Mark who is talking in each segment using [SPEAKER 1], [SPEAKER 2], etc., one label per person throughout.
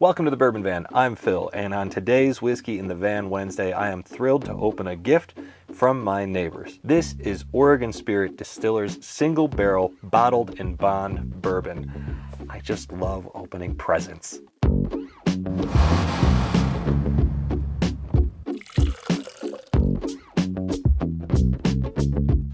[SPEAKER 1] Welcome to the Bourbon Van. I'm Phil, and on today's Whiskey in the Van Wednesday, I am thrilled to open a gift from my neighbors. This is Oregon Spirit Distillers single barrel bottled in bond bourbon. I just love opening presents.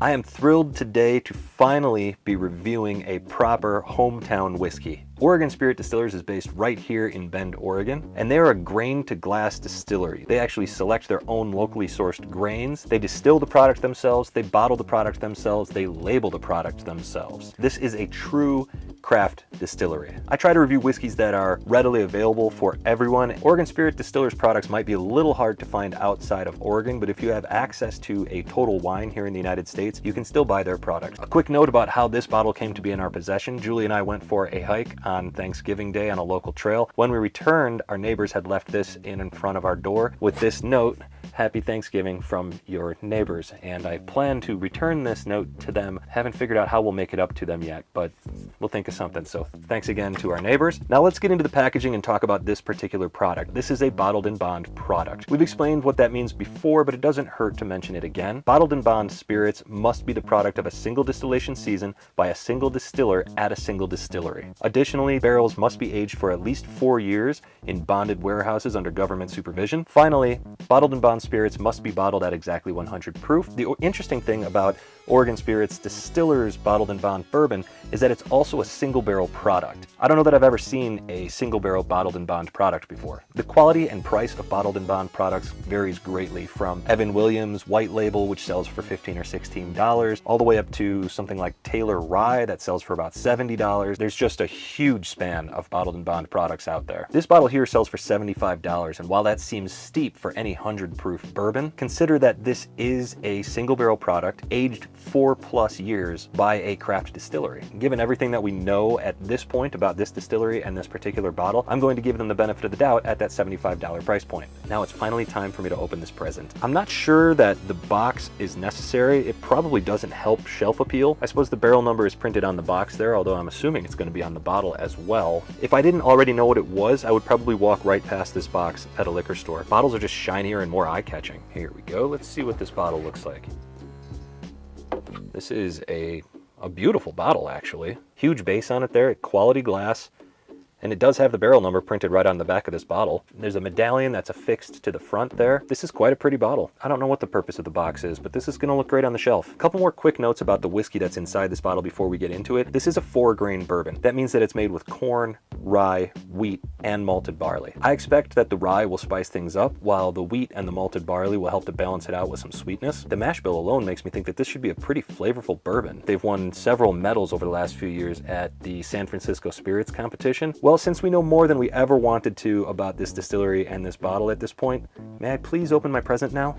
[SPEAKER 1] I am thrilled today to finally be reviewing a proper hometown whiskey. Oregon Spirit Distillers is based right here in Bend, Oregon, and they're a grain-to-glass distillery. They actually select their own locally sourced grains, they distill the product themselves, they bottle the product themselves, they label the product themselves. This is a true craft distillery. I try to review whiskeys that are readily available for everyone. Oregon Spirit Distillers products might be a little hard to find outside of Oregon, but if you have access to a Total Wine here in the United States, you can still buy their product. A quick note about how this bottle came to be in our possession. Julie and I went for a hike on Thanksgiving Day on a local trail. When we returned, our neighbors had left this in front of our door with this note: Happy Thanksgiving from your neighbors. And I plan to return this note to them. Haven't figured out how we'll make it up to them yet, but we'll think of something. So thanks again to our neighbors. Now let's get into the packaging and talk about this particular product. This is a bottled in bond product. We've explained what that means before, but it doesn't hurt to mention it again. Bottled in bond spirits must be the product of a single distillation season by a single distiller at a single distillery. Additionally, barrels must be aged for at least 4 years in bonded warehouses under government supervision. Finally, bottled in bond spirits must be bottled at exactly 100 proof. The interesting thing about Oregon Spirit's Distillers bottled in bond bourbon is that it's also a single barrel product. I don't know that I've ever seen a single barrel bottled in bond product before. The quality and price of bottled in bond products varies greatly, from Evan Williams White Label, which sells for $15 or $16, all the way up to something like Taylor Rye that sells for about $70. There's just a huge span of bottled in bond products out there. This bottle here sells for $75, and while that seems steep for any 100 proof bourbon, consider that this is a single barrel product aged 4+ years by a craft distillery. Given everything that we know at this point about this distillery and this particular bottle, I'm going to give them the benefit of the doubt at that $75 price point. Now it's finally time for me to open this present. I'm not sure that the box is necessary. It probably doesn't help shelf appeal. I suppose the barrel number is printed on the box there, although I'm assuming it's going to be on the bottle as well. If I didn't already know what it was, I would probably walk right past this box at a liquor store. Bottles are just shinier and more eye-catching. Here we go. Let's see what this bottle looks like. This is a beautiful bottle, actually. Huge base on it there, quality glass, and it does have the barrel number printed right on the back of this bottle. There's a medallion that's affixed to the front there. This is quite a pretty bottle. I don't know what the purpose of the box is, but this is going to look great on the shelf. A couple more quick notes about the whiskey that's inside this bottle before we get into it. This is a 4-grain bourbon. That means that it's made with corn, rye, wheat, and malted barley. I expect that the rye will spice things up, while the wheat and the malted barley will help to balance it out with some sweetness. The mash bill alone makes me think that this should be a pretty flavorful bourbon. They've won several medals over the last few years at the San Francisco Spirits competition. Well, since we know more than we ever wanted to about this distillery and this bottle at this point, may I please open my present now?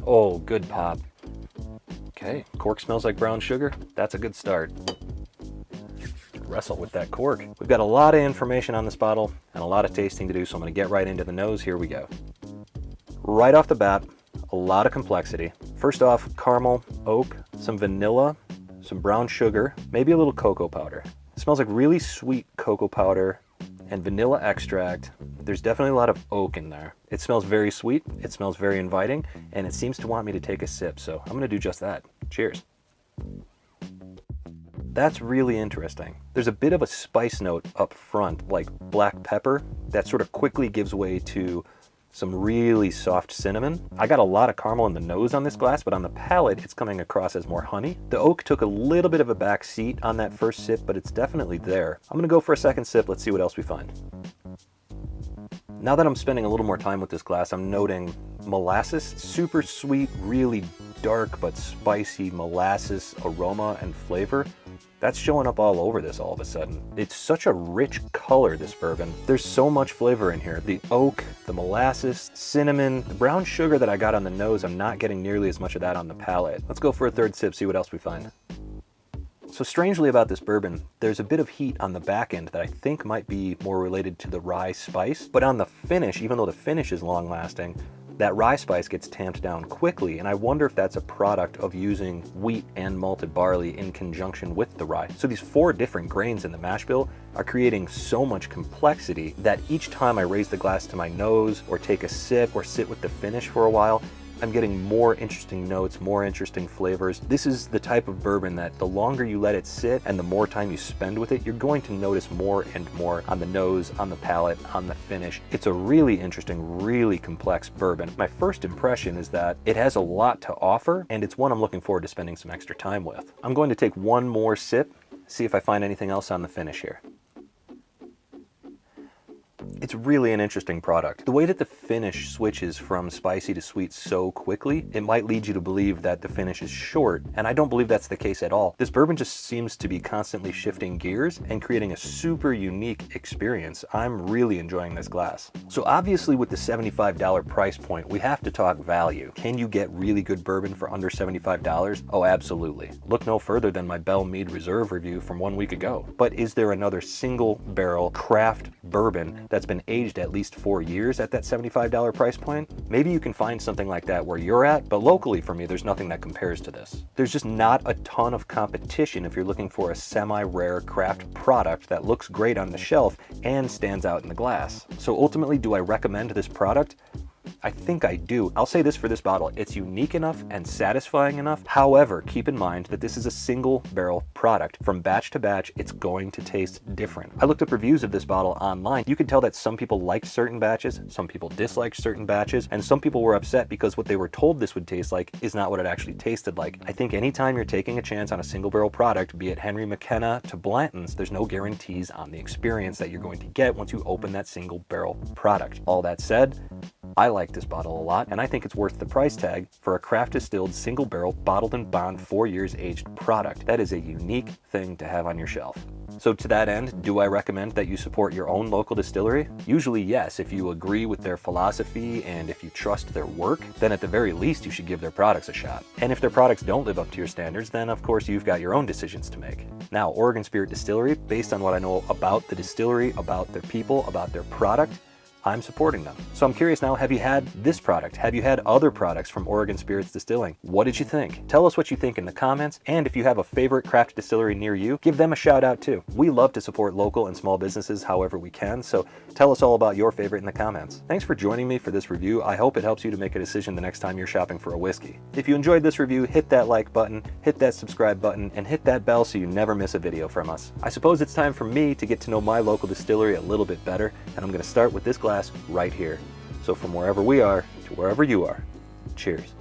[SPEAKER 1] Oh, good pop. Okay, cork smells like brown sugar. That's a good start. Wrestle with that cork. We've got a lot of information on this bottle and a lot of tasting to do, so I'm going to get right into the nose. Here we go. Right off the bat, a lot of complexity. First off, caramel, oak, some vanilla, some brown sugar, maybe a little cocoa powder. It smells like really sweet cocoa powder and vanilla extract. There's definitely a lot of oak in there. It smells very sweet, it smells very inviting, and it seems to want me to take a sip, so I'm gonna do just that. Cheers. That's really interesting. There's a bit of a spice note up front, like black pepper, that sort of quickly gives way to some really soft cinnamon. I got a lot of caramel in the nose on this glass, but on the palate, it's coming across as more honey. The oak took a little bit of a back seat on that first sip, but it's definitely there. I'm gonna go for a second sip. Let's see what else we find. Now that I'm spending a little more time with this glass, I'm noting molasses, super sweet, really dark but spicy molasses aroma and flavor. That's showing up all over this all of a sudden. It's such a rich color, this bourbon. There's so much flavor in here. The oak, the molasses, cinnamon, the brown sugar that I got on the nose, I'm not getting nearly as much of that on the palate. Let's go for a third sip, see what else we find. So strangely about this bourbon, there's a bit of heat on the back end that I think might be more related to the rye spice, but on the finish, even though the finish is long lasting, That rye spice gets tamped down quickly, and I wonder if that's a product of using wheat and malted barley in conjunction with the rye. So these 4 different grains in the mash bill are creating so much complexity that each time I raise the glass to my nose or take a sip or sit with the finish for a while, I'm getting more interesting notes, more interesting flavors. This is the type of bourbon that the longer you let it sit and the more time you spend with it, you're going to notice more and more on the nose, on the palate, on the finish. It's a really interesting, really complex bourbon. My first impression is that it has a lot to offer, and it's one I'm looking forward to spending some extra time with. I'm going to take one more sip, see if I find anything else on the finish here. It's really an interesting product. The way that the finish switches from spicy to sweet so quickly, it might lead you to believe that the finish is short, and I don't believe that's the case at all. This bourbon just seems to be constantly shifting gears and creating a super unique experience. I'm really enjoying this glass. So obviously with the $75 price point, we have to talk value. Can you get really good bourbon for under $75? Oh, absolutely. Look no further than my Bell Mead Reserve review from 1 week ago. But is there another single barrel craft bourbon that's been aged at least 4 years at that $75 price point? Maybe you can find something like that where you're at, but locally for me, there's nothing that compares to this. There's just not a ton of competition if you're looking for a semi-rare craft product that looks great on the shelf and stands out in the glass. So ultimately, do I recommend this product? I think I do. I'll say this for this bottle, it's unique enough and satisfying enough. However, keep in mind that this is a single barrel product. From batch to batch, it's going to taste different. I looked up reviews of this bottle online. You could tell that some people liked certain batches, some people disliked certain batches, and some people were upset because what they were told this would taste like is not what it actually tasted like. I think anytime you're taking a chance on a single barrel product, be it Henry McKenna to Blanton's, there's no guarantees on the experience that you're going to get once you open that single barrel product. All that said, I like this bottle a lot, and I think it's worth the price tag for a craft distilled single barrel bottled and bond 4 years aged product. That is a unique thing to have on your shelf. So to that end, do I recommend that you support your own local distillery? Usually yes, if you agree with their philosophy and if you trust their work, then at the very least you should give their products a shot. And if their products don't live up to your standards, then of course you've got your own decisions to make. Now, Oregon Spirit Distillery, based on what I know about the distillery, about their people, about their product, I'm supporting them. So I'm curious now, have you had this product? Have you had other products from Oregon Spirits Distilling? What did you think? Tell us what you think in the comments, and if you have a favorite craft distillery near you, give them a shout out too. We love to support local and small businesses however we can, so tell us all about your favorite in the comments. Thanks for joining me for this review. I hope it helps you to make a decision the next time you're shopping for a whiskey. If you enjoyed this review, hit that like button, hit that subscribe button, and hit that bell so you never miss a video from us. I suppose it's time for me to get to know my local distillery a little bit better, and I'm going to start with this glass right here. So from wherever we are to wherever you are, cheers.